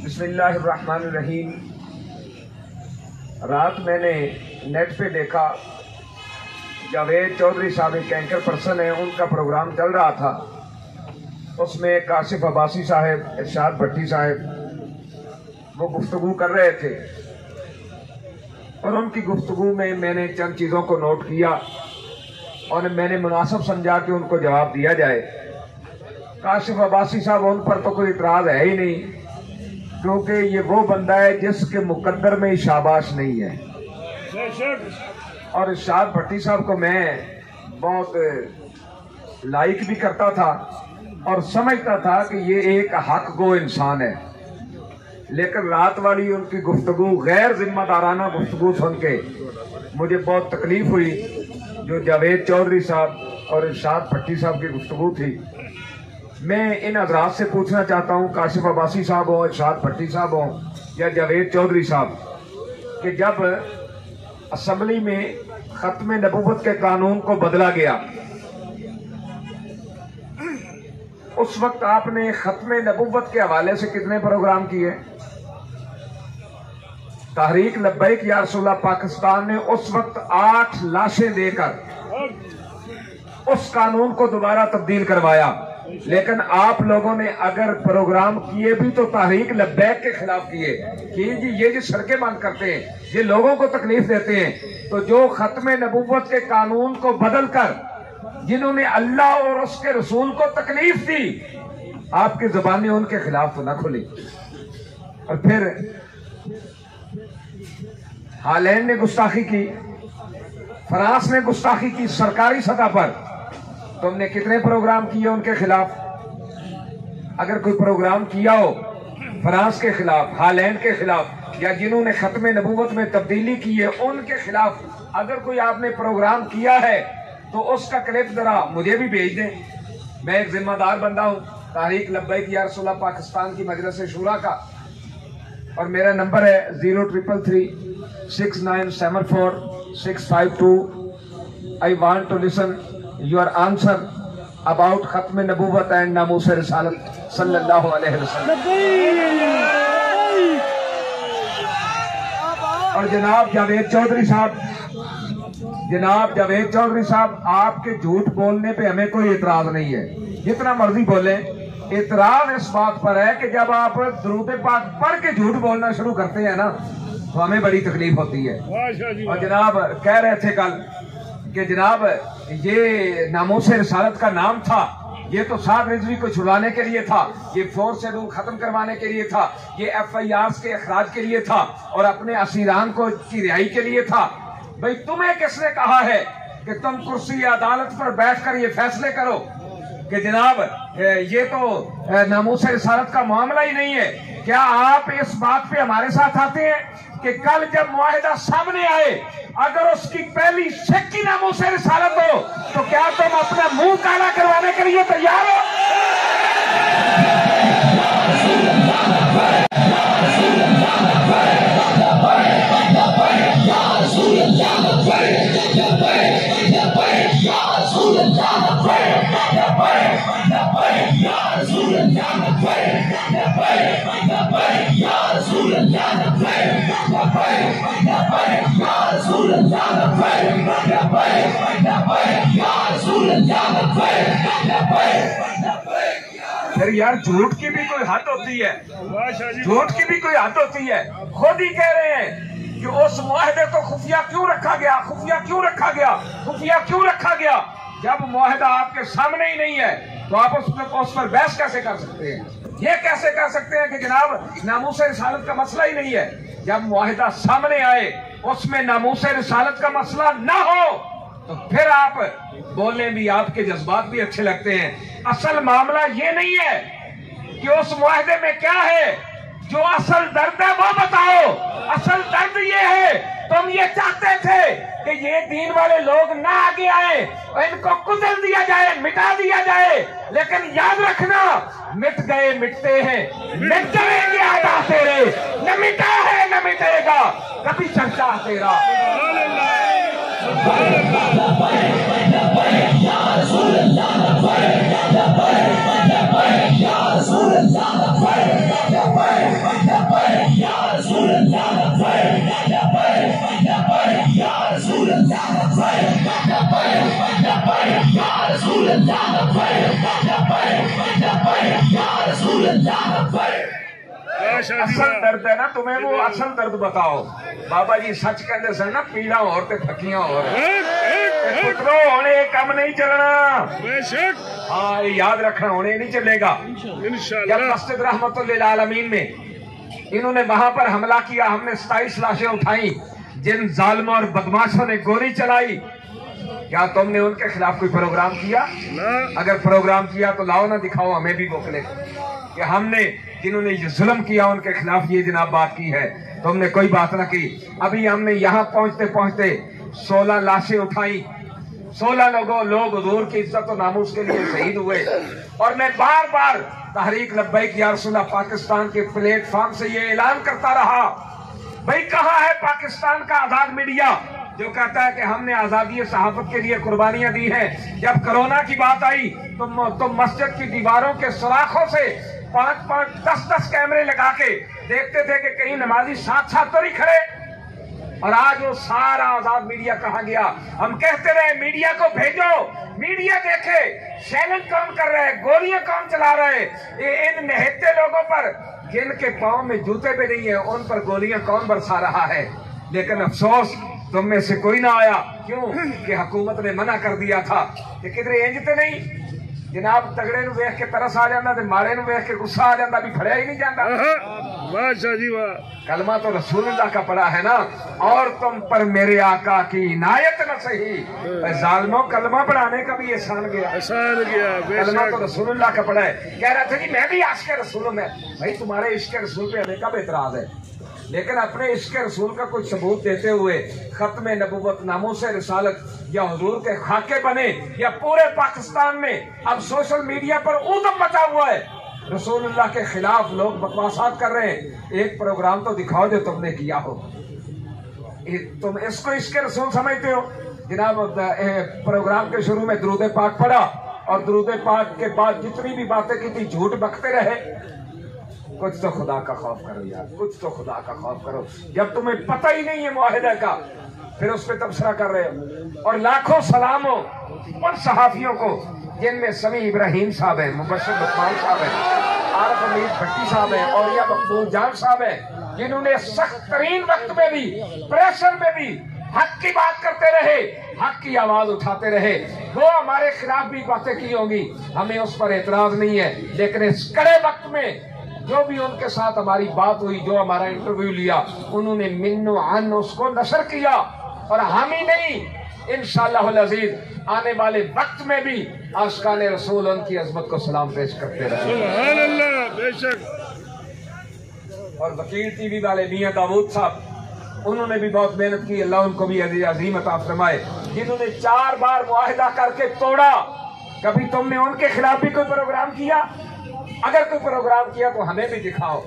बिस्मिल्लाहिर्रहमानिर्रहीम। रात मैंने नेट पे देखा, जावेद चौधरी साहब एक एंकर पर्सन है, उनका प्रोग्राम चल रहा था। उसमें काशिफ अब्बासी साहब, इरशाद भट्टी साहब वो गुफ्तगू कर रहे थे और उनकी गुफ्तगू में मैंने चंद चीज़ों को नोट किया और मैंने मुनासिब समझा कि उनको जवाब दिया जाए। काशिफ अब्बासी साहब, उन पर तो कोई इतराज़ है ही नहीं, क्योंकि ये वो बंदा है जिसके मुकद्दर में शाबाश नहीं है। और इरशाद भट्टी साहब को मैं बहुत लाइक भी करता था और समझता था कि ये एक हक गो इंसान है, लेकिन रात वाली उनकी गुफ्तगू, गैर जिम्मेदाराना गुफ्तगू सुन के मुझे बहुत तकलीफ हुई। जो जावेद चौधरी साहब और इरशाद भट्टी साहब की गुफ्तगू थी, मैं इन हजरात से पूछना चाहता हूँ, काशिफ अब्बासी साहब हो, इरशाद भट्टी साहब हो या जावेद चौधरी साहब, कि जब असम्बली में खत्म नबूवत के कानून को बदला गया, उस वक्त आपने खत्म नबूवत के हवाले से कितने प्रोग्राम किए? तहरीक लब्बैक या रसूलल्लाह पाकिस्तान ने उस वक्त 8 लाशें देकर उस कानून को दोबारा तब्दील करवाया। लेकिन आप लोगों ने अगर प्रोग्राम किए भी तो तहरीक लब्बैक के खिलाफ किए कि जी ये जो सड़कें बंद करते हैं, ये लोगों को तकलीफ देते हैं। तो जो खत्म नबूवत के कानून को बदल कर जिन्होंने अल्लाह और उसके रसूल को तकलीफ दी, आपकी जुबानें उनके खिलाफ तो न खुली। और फिर हालैंड ने गुस्ताखी की, फ्रांस ने गुस्ताखी की सरकारी सतह पर। तुमने कितने प्रोग्राम किए उनके खिलाफ? अगर कोई प्रोग्राम किया हो फ्रांस के खिलाफ, हालैंड के खिलाफ, या जिन्होंने खत्म नबूवत में तब्दीली की है उनके खिलाफ अगर कोई आपने प्रोग्राम किया है तो उसका क्लिप जरा मुझे भी भेज दें। मैं एक जिम्मेदार बंदा हूँ तहरीक लब्बैक या रसूलल्लाह पाकिस्तान की मजलिस शूरा का, और मेरा नंबर है 03336974 I want to listen your answer about खत्म नबूवत एंड नामूस रिसालत सल्लल्लाहु अलैहि वसल्लम। और जनाब जावेद चौधरी साहब, आपके झूठ बोलने पे हमें कोई इतराज नहीं है, जितना मर्जी बोले। इतराज इस बात पर है कि जब आप दुरूद पाक पढ़ के झूठ बोलना शुरू करते हैं ना, तो हमें बड़ी तकलीफ होती है। और जनाब कह रहे थे कल कि जनाब ये नामूस रिसालत का नाम था, ये तो साद रिजवी को छुड़ाने के लिए था, ये फोर्स शेड्यूल खत्म करवाने के लिए था, ये FIRs के अखराज के लिए था और अपने असीरान को की रिहाई के लिए था। भाई तुम्हें किसने कहा है कि तुम कुर्सी अदालत पर बैठकर ये फैसले करो कि जनाब ये तो नामूस रिसालत का मामला ही नहीं है? क्या आप इस बात पे हमारे साथ आते हैं कि कल जब मुआहिदा सामने आए, अगर उसकी पहली शक की नामूस रिसालत हो तो क्या तुम अपना मुंह काला करवाने के लिए तैयार हो? फिर यार झूठ की भी कोई हद होती है, झूठ की भी कोई हद होती है। खुद ही कह रहे हैं कि उस मुआहदे को खुफिया क्यों रखा गया, खुफिया क्यों रखा गया, खुफिया क्यों रखा गया? जब मुआहदा आपके सामने ही नहीं है तो आप उस पर बहस कैसे कर सकते हैं? ये कैसे कर सकते हैं कि जनाब नामूस रिसालत का मसला ही नहीं है? जब मुआहदा सामने आए उसमें नामूस रिसालत का मसला ना हो तो फिर आप बोलने भी, आपके जज्बात भी अच्छे लगते हैं। असल मामला ये नहीं है कि उस मुआहदे में क्या है, जो असल दर्द है वो बताओ। असल दर्द ये है, तुम ये चाहते थे कि ये दीन वाले लोग ना आगे आए, इनको कुचल दिया जाए, मिटा दिया जाए। लेकिन याद रखना, मिट गए मिटते हैं, मिट जाएंगे आधा तेरे, न मिटा है न मिटेगा कभी चर्चा तेरा। असल दर्द है ना तुम्हें, वो असल दर्द बताओ। बाबा जी सच कहते सन ना, पीड़ा और ते थकियां और पुत्रो होने कम नहीं चलना। हाँ ये याद रखना, होने नहीं चलेगा। जब मस्जिद रहमतुल्लिल आलमीन में इन्होंने वहां पर हमला किया, हमने 27 लाशें उठाई, जिन जालिमों और बदमाशों ने गोली चलाई, क्या तुमने उनके खिलाफ कोई प्रोग्राम किया? अगर प्रोग्राम किया तो लाओ ना, दिखाओ हमें भी मोकले कि हमने जिन्होंने ये जुल्म किया उनके खिलाफ ये जनाब बात की है। तुमने कोई बात ना की। अभी हमने यहाँ पहुंचते पहुंचते 16 लाशें उठाई, 16 लोग हुजूर की इज्जत और नामूस के लिए शहीद हुए। और मैं बार बार तहरीक लब्बैक या रसूलल्लाह पाकिस्तान के प्लेटफॉर्म से ये ऐलान करता रहा, भाई कहाँ है पाकिस्तान का आजाद मीडिया जो कहता है कि हमने आजादी सहाफत के लिए कुर्बानियां दी हैं। जब कोरोना की बात आई तो मस्जिद की दीवारों के सुराखों से 5-5, 10-10 कैमरे लगा के देखते थे कि कहीं नमाजी साथ तो नहीं खड़े। और आज वो सारा आजाद मीडिया कहा गया। हम कहते रहे मीडिया को भेजो, मीडिया देखे शैलेंज कौन कर रहे हैं, गोलियां कौन चला रहे हैं, इन निहत्ते लोगों पर जिनके पांव में जूते भी नहीं है उन पर गोलियां कौन बरसा रहा है। लेकिन अफसोस तुम में से कोई ना आया। क्यों कि हुकूमत ने मना कर दिया था कि किधरे इंजते नहीं जनाब, तगड़े नु वेख के तरस आ जाता, माड़े नु वेख के गुस्सा आ जाता, भी फड़िया ही नहीं जाता। वाह शाह जी वाह। कलमा तो रसूलुल्लाह का पड़ा है ना, और तुम पर मेरे आका की इनायत न सही। जालिमों कलमा पढ़ाने का भी एहसान गया। कलमा तो रसूलुल्लाह का पड़ा है। कह रहा था जी मैं भी आशिक़ रसूल में। भाई तुम्हारे इश्क़ रसूल पे हमें कब एतराज है, लेकिन अपने इश्क़ रसूल का कुछ सबूत देते हुए खत्म नबूवत, नामूस रिसालत या हुजूर के खाके बने, या पूरे पाकिस्तान में अब सोशल मीडिया पर ऊधम मचा हुआ है, रसूलुल्लाह के खिलाफ लोग बकवासात कर रहे हैं। एक प्रोग्राम तो दिखाओ जो तुमने किया हो। तुम इसको इश्क़ रसूल समझते हो? जनाब प्रोग्राम के शुरू में दुरूद पाक पढ़ा और दुरूद पाक के बाद जितनी भी बातें की थी झूठ बकते रहे। कुछ तो खुदा का खौफ करो यार, कुछ तो खुदा का खौफ करो। जब तुम्हें पता ही नहीं है मुआहिदा का, फिर उस पर तबसरा कर रहे हो। और लाखों सलामों उन सहाफियों को जिनमें समी इब्राहिम साहब है, मुबश्शिर लुकमान साहब है, आरफ अमीर भट्टी साहब है, और या मकबूल जान साहब है, जिन्होंने सख्त तरीन वक्त में भी, प्रेशर में भी हक की बात करते रहे, हक की आवाज उठाते रहे। वो हमारे खिलाफ भी बातें की होंगी, हमें उस पर एतराज नहीं है, लेकिन इस कड़े वक्त में जो भी उनके साथ हमारी बात हुई, जो हमारा इंटरव्यू लिया, उन्होंने मिन्नो अन उसको नशर किया। और हम ही नहीं, इंशाअल्लाह अज़ीज आने वाले वक्त में भी आशिकान रसूल उनकी अजमत को सलाम पेश करते रहे। बेशक। और वकील टीवी वाले मियां दाऊद साहब, उन्होंने भी बहुत मेहनत की, अल्लाह उनको भी अजीम अता फरमाए, जिन्होंने 4 बार मुआहिदा करके तोड़ा। कभी तुमने उनके खिलाफ भी कोई प्रोग्राम किया? अगर कोई प्रोग्राम किया तो हमें भी दिखाओ।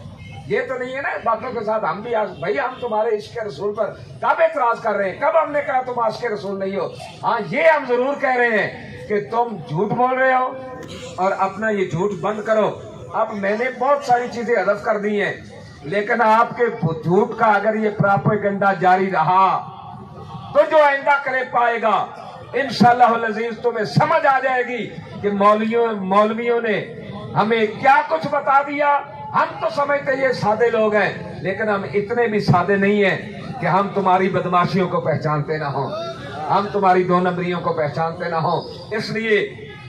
ये तो नहीं है ना बातों के साथ हम भी आज भाई हम तुम्हारे इश्क़ रसूल पर कब एतराज कर रहे हैं? कब हमने कहा तुम आशिक़ रसूल नहीं हो? हाँ ये हम जरूर कह रहे हैं कि तुम झूठ बोल रहे हो और अपना ये झूठ बंद करो। अब मैंने बहुत सारी चीजें हदफ कर दी हैं, लेकिन आपके झूठ का अगर ये प्रोपेगेंडा जारी रहा तो जो आइंदा करे पाएगा इंशाअल्लाह अज़ीज तुम्हें समझ आ जाएगी कि मौलवियों ने हमें क्या कुछ बता दिया। हम तो समझते ये सादे लोग हैं, लेकिन हम इतने भी सादे नहीं हैं कि हम तुम्हारी बदमाशियों को पहचानते ना हो, हम तुम्हारी 2 नंबरियों को पहचानते ना हो। इसलिए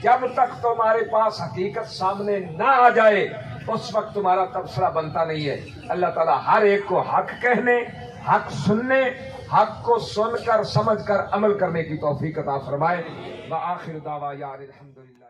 जब तक तुम्हारे पास हकीकत सामने ना आ जाए उस वक्त तुम्हारा तबसरा बनता नहीं है। अल्लाह ताला हर एक को हक कहने, हक सुनने, हक को सुनकर समझकर अमल करने की तौफीक अता फरमाए। व आखिर दावा यार अल्हम्दुलिल्लाह।